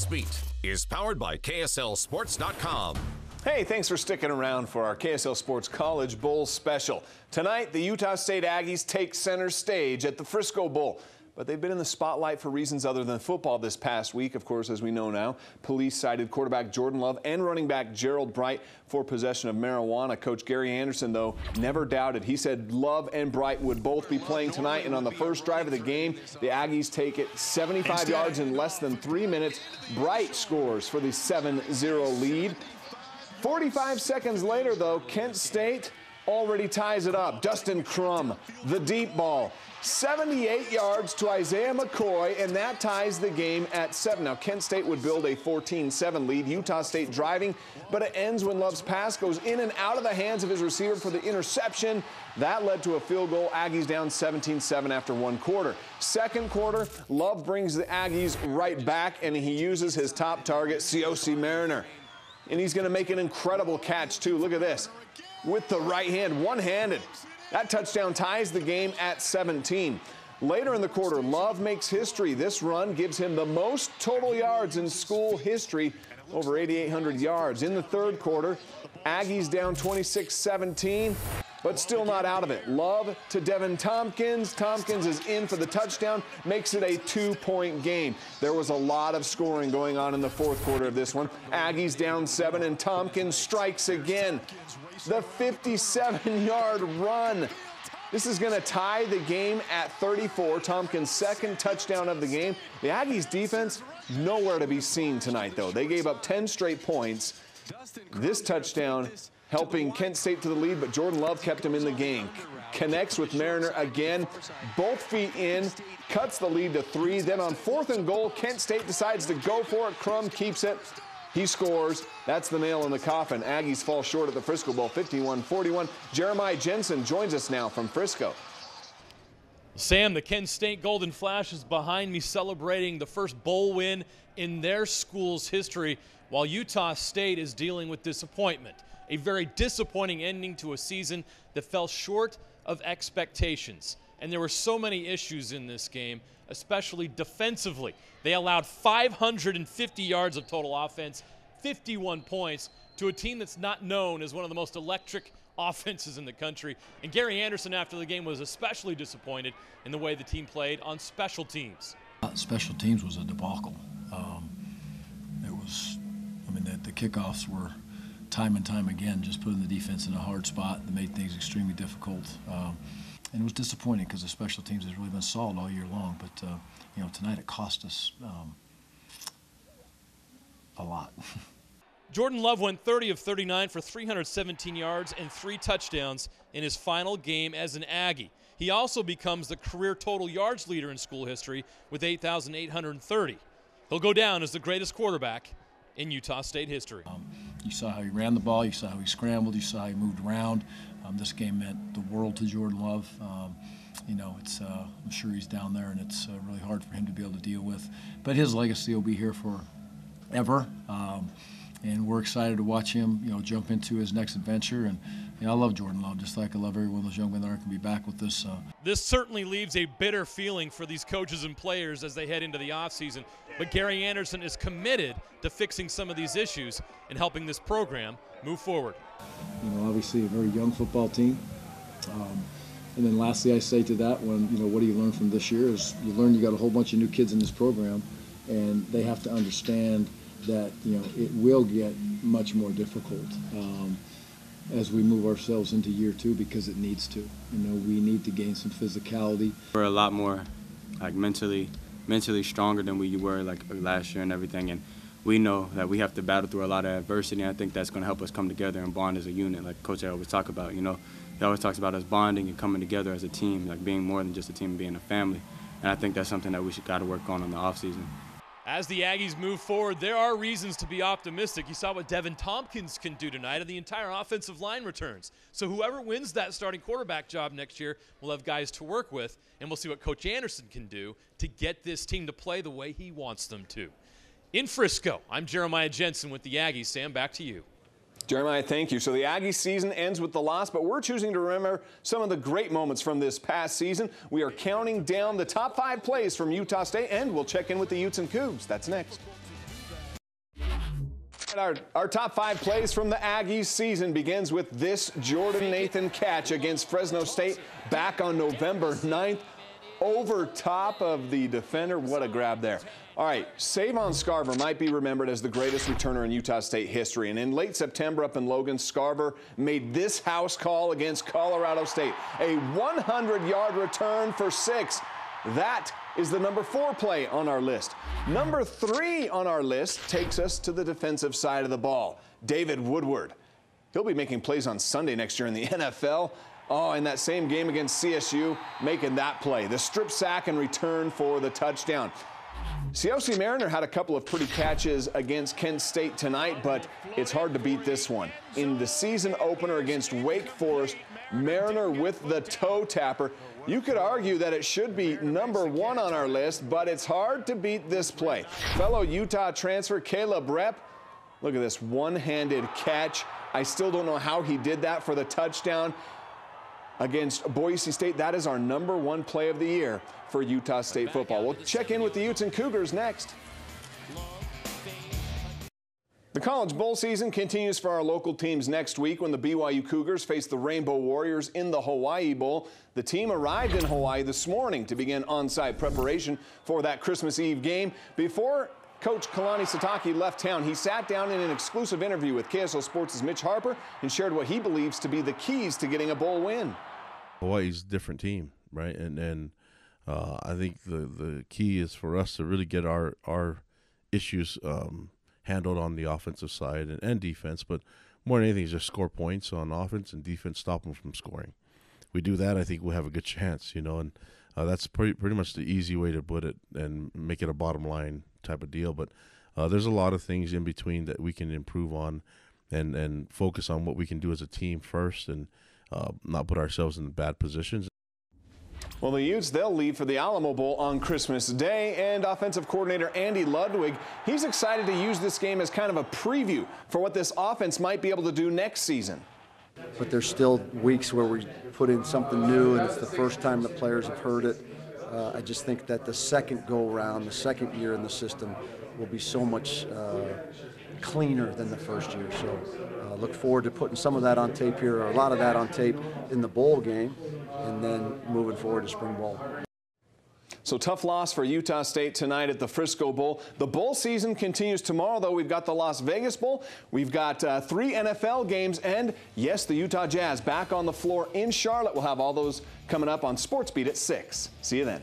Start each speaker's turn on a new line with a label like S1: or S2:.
S1: Sports Beat is powered by KSLSports.com.
S2: Hey, thanks for sticking around for our KSL Sports College Bowl special. Tonight, the Utah State Aggies take center stage at the Frisco Bowl. But they've been in the spotlight for reasons other than football this past week. Of course, as we know now, police cited quarterback Jordan Love and running back Gerald Bright for possession of marijuana. Coach Gary Anderson, though, never doubted. He said Love and Bright would both be playing tonight. And on the first drive of the game, the Aggies take it 75 yards in less than 3 minutes. Bright scores for the 7-0 lead. 45 seconds later, though, Kent State already ties it up. Dustin Crum, the deep ball. 78 yards to Isaiah McCoy, and that ties the game at 7. Now, Kent State would build a 14-7 lead. Utah State driving, but it ends when Love's pass goes in and out of the hands of his receiver for the interception. That led to a field goal. Aggies down 17-7 after one quarter. Second quarter, Love brings the Aggies right back, and he uses his top target, C.O.C. Mariner. And he's going to make an incredible catch, too. Look at this. With the right hand, one-handed. That touchdown ties the game at 17. Later in the quarter, Love makes history. This run gives him the most total yards in school history, over 8,800 yards. In the third quarter, Aggies down 26-17, but still not out of it. Love to Devin Tompkins. Tompkins is in for the touchdown, makes it a 2-point game. There was a lot of scoring going on in the fourth quarter of this one. Aggies down 7, and Tompkins strikes again. The 57-yard run. This is going to tie the game at 34. Tompkins' second touchdown of the game. The Aggies defense, nowhere to be seen tonight, though. They gave up 10 straight points. This touchdown helping Kent State to the lead, but Jordan Love kept him in the game. Connects with Mariner again. Both feet in. Cuts the lead to 3. Then on 4th and goal, Kent State decides to go for it. Crum keeps it. He scores. That's the nail in the coffin. Aggies fall short at the Frisco Bowl, 51-41. Jeremiah Jensen joins us now from Frisco.
S3: Sam, the Kent State Golden Flash is behind me celebrating the first bowl win in their school's history, while Utah State is dealing with disappointment. A very disappointing ending to a season that fell short of expectations. And there were so many issues in this game, especially defensively. They allowed 550 yards of total offense, 51 points, to a team that's not known as one of the most electric offenses in the country. And Gary Anderson, after the game, was especially disappointed in the way the team played on special teams.
S4: Special teams was a debacle. The kickoffs were time and time again just putting the defense in a hard spot that made things extremely difficult. And it was disappointing because the special teams has really been solid all year long. But, tonight it cost us a lot.
S3: Jordan Love went 30 of 39 for 317 yards and 3 touchdowns in his final game as an Aggie. He also becomes the career total yards leader in school history with 8,830. He'll go down as the greatest quarterback in Utah State history.
S4: You saw how he ran the ball, you saw how he scrambled, you saw how he moved around. This game meant the world to Jordan Love. I'm sure he's down there, and it's really hard for him to be able to deal with. But his legacy will be here forever, and we're excited to watch him, jump into his next adventure. And I love Jordan Love, just like I love every one of those young men that aren't going to be back with this.
S3: This certainly leaves a bitter feeling for these coaches and players as they head into the offseason. But Gary Anderson is committed to fixing some of these issues and helping this program move forward.
S4: Obviously a very young football team. And then lastly, I say to that one, what do you learn from this year is you learn you got a whole bunch of new kids in this program, and they have to understand that, it will get much more difficult as we move ourselves into year 2 because it needs to. We need to gain some physicality.
S5: We're a lot more mentally stronger than we were last year and everything, and we know that we have to battle through a lot of adversity, and I think that's going to help us come together and bond as a unit, like Coach always talk about. He always talks about us bonding and coming together as a team, like being more than just a team, being a family. And I think that's something that we got to work on in the offseason.
S3: As the Aggies move forward, there are reasons to be optimistic. You saw what Devin Tompkins can do tonight, and the entire offensive line returns. So whoever wins that starting quarterback job next year will have guys to work with, and we'll see what Coach Anderson can do to get this team to play the way he wants them to. In Frisco, I'm Jeremiah Jensen with the Aggies. Sam, back to you.
S2: Jeremiah, thank you. So the Aggie season ends with the loss, but we're choosing to remember some of the great moments from this past season. We are counting down the top 5 plays from Utah State, and we'll check in with the Utes and Cougars. That's next. Our top 5 plays from the Aggies season begins with this Jordan Nathan catch against Fresno State back on November 9th. Over top of the defender. What a grab there. All right, Savon Scarver might be remembered as the greatest returner in Utah State history. And in late September up in Logan, Scarver made this house call against Colorado State. A 100-yard return for 6. That is the number 4 play on our list. Number 3 on our list takes us to the defensive side of the ball. David Woodward. He'll be making plays on Sunday next year in the NFL. Oh, in that same game against CSU, making that play. The strip sack and return for the touchdown. COC Mariner had a couple of pretty catches against Kent State tonight, but it's hard to beat this one. In the season opener against Wake Forest, Mariner with the toe tapper. You could argue that it should be number 1 on our list, but it's hard to beat this play. Fellow Utah transfer Caleb Rep, look at this one-handed catch. I still don't know how he did that for the touchdown against Boise State. That is our number 1 play of the year for Utah State football. We'll check in with the Utes and Cougars next. The College Bowl season continues for our local teams next week when the BYU Cougars face the Rainbow Warriors in the Hawaii Bowl. The team arrived in Hawaii this morning to begin on-site preparation for that Christmas Eve game. Before Coach Kalani Sitake left town, he sat down in an exclusive interview with KSL Sports' Mitch Harper and shared what he believes to be the keys to getting a bowl win.
S6: Hawaii's a different team, right? And I think the key is for us to really get our issues handled on the offensive side and defense, but more than anything is just score points on offense and defense, stop them from scoring. We do that, I think we'll have a good chance, you know, and that's pretty much the easy way to put it and make it a bottom line type of deal. But there's a lot of things in between that we can improve on and focus on what we can do as a team first and not put ourselves in bad positions.
S2: Well, the Utes, they'll leave for the Alamo Bowl on Christmas Day, and offensive coordinator Andy Ludwig, he's excited to use this game as kind of a preview for what this offense might be able to do next season.
S7: But there's still weeks where we put in something new, and it's the first time the players have heard it. I just think that the second go-around, the second year in the system, will be so much cleaner than the first year. So look forward to putting some of that on tape here, or a lot of that on tape in the bowl game, and then moving forward to spring ball.
S2: So tough loss for Utah State tonight at the Frisco Bowl. The bowl season continues tomorrow, though. We've got the Las Vegas Bowl. We've got 3 NFL games, and yes, the Utah Jazz back on the floor in Charlotte. We'll have all those coming up on Sports Beat at 6. See you then.